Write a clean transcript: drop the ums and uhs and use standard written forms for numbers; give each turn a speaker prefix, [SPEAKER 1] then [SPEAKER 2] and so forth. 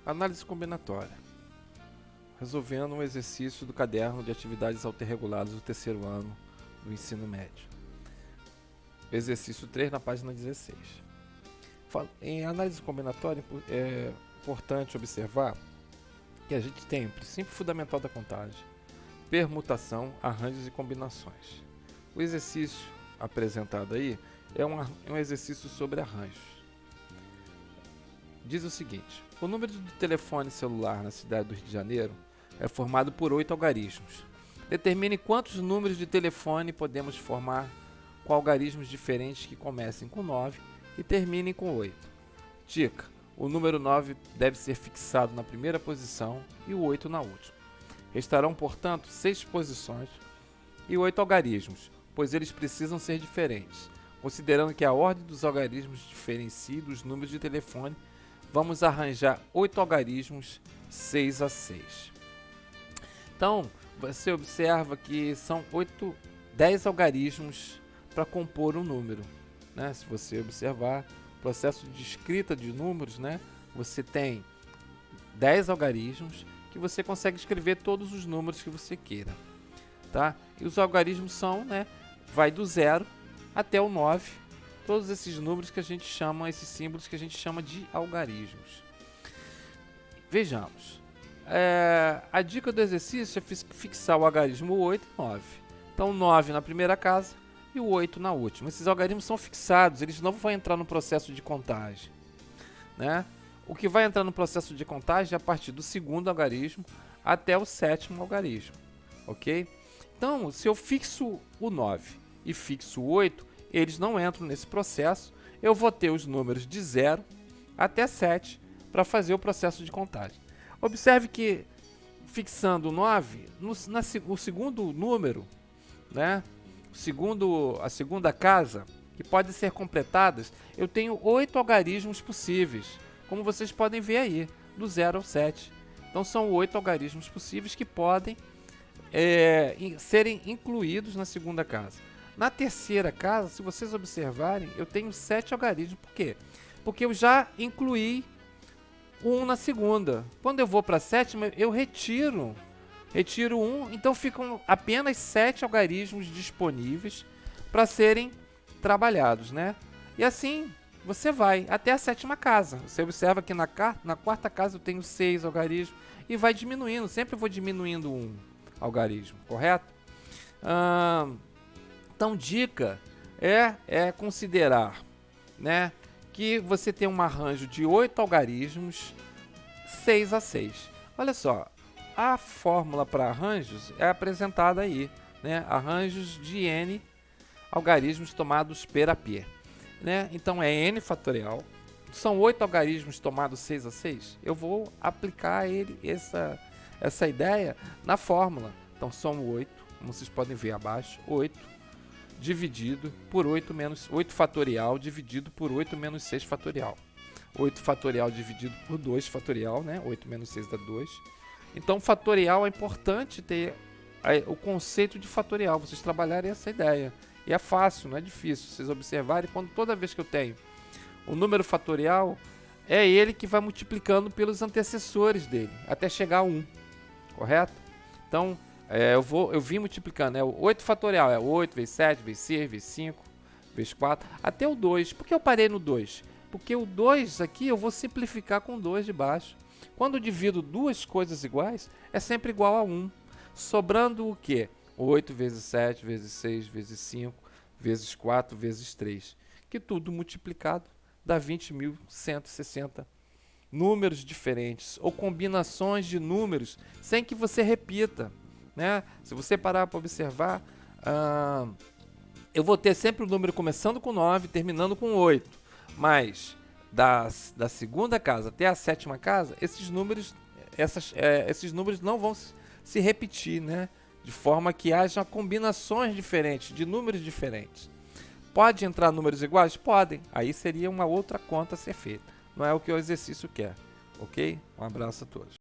[SPEAKER 1] Análise combinatória. Resolvendo um exercício do caderno de atividades autorreguladas do terceiro ano do ensino médio. Exercício 3 na página 16. Em análise combinatória é importante observar que a gente tem o princípio fundamental da contagem, permutação, arranjos e combinações. O exercício apresentado aí é um exercício sobre arranjos. Diz o seguinte: o número de telefone celular na cidade do Rio de Janeiro é formado por 8 algarismos. Determine quantos números de telefone podemos formar com algarismos diferentes que comecem com 9 e terminem com 8. Dica: o número 9 deve ser fixado na primeira posição e o 8 na última. Restarão, portanto, 6 posições e 8 algarismos, pois eles precisam ser diferentes. Considerando que a ordem dos algarismos diferencia dos números de telefone, vamos arranjar 8 algarismos 6 a 6. Então, você observa que são 10 algarismos para compor um número, né? Se você observar o processo de escrita de números, né? Você tem 10 algarismos que você consegue escrever todos os números que você queira, tá? E os algarismos são, né? Vai do 0 até o 9. Todos esses números que a gente chama, esses símbolos que a gente chama de algarismos. Vejamos. A dica do exercício é fixar o algarismo 8 e 9. Então, 9 na primeira casa e o 8 na última. Esses algarismos são fixados, eles não vão entrar no processo de contagem, né? O que vai entrar no processo de contagem é a partir do segundo algarismo até o sétimo algarismo, ok? Então, se eu fixo o 9 e fixo o 8, eles não entram nesse processo. Eu vou ter os números de 0 até 7 para fazer o processo de contagem. Observe que, fixando o 9, o segundo número, né, a segunda casa, que pode ser completadas, eu tenho 8 algarismos possíveis, como vocês podem ver aí, do 0 ao 7. Então são 8 algarismos possíveis que podem serem incluídos na segunda casa. Na terceira casa, se vocês observarem, eu tenho 7 algarismos. Por quê? Porque eu já incluí um na segunda. Quando eu vou para a sétima, eu retiro um, então ficam apenas 7 algarismos disponíveis para serem trabalhados, né? E assim você vai até a sétima casa. Você observa que na quarta casa eu tenho 6 algarismos e vai diminuindo. Sempre vou diminuindo um algarismo, correto? Então, dica é considerar, né, que você tem um arranjo de 8 algarismos 6 a 6. Olha só, a fórmula para arranjos é apresentada aí, né? Arranjos de n algarismos tomados per a p, né? Então é n fatorial. São 8 algarismos tomados 6 a 6. Eu vou aplicar essa ideia na fórmula. Então são 8, como vocês podem ver abaixo, 8 dividido por 8 fatorial dividido por 8 menos 6 fatorial. 8 fatorial dividido por 2 fatorial, né? 8 menos 6 dá 2. Então, fatorial é importante ter o conceito de fatorial, vocês trabalharem essa ideia. E é fácil, não é difícil. Vocês observarem, toda vez que eu tenho o número fatorial, é ele que vai multiplicando pelos antecessores dele, até chegar a 1, correto? Então, eu vim multiplicando, 8 fatorial, 8 vezes 7, vezes 6, vezes 5, vezes 4, até o 2. Por que eu parei no 2? Porque o 2 aqui eu vou simplificar com 2 de baixo. Quando eu divido duas coisas iguais, é sempre igual a 1. Sobrando o quê? 8 vezes 7, vezes 6, vezes 5, vezes 4, vezes 3. Que tudo multiplicado dá 20.160 números diferentes, ou combinações de números, sem que você repita, né? Se você parar para observar, eu vou ter sempre o número começando com 9, terminando com 8, mas da segunda casa até a sétima casa, esses números não vão se repetir, né? De forma que haja combinações diferentes, de números diferentes. Pode entrar números iguais? Podem. Aí seria uma outra conta a ser feita. Não é o que o exercício quer, ok? Um abraço a todos.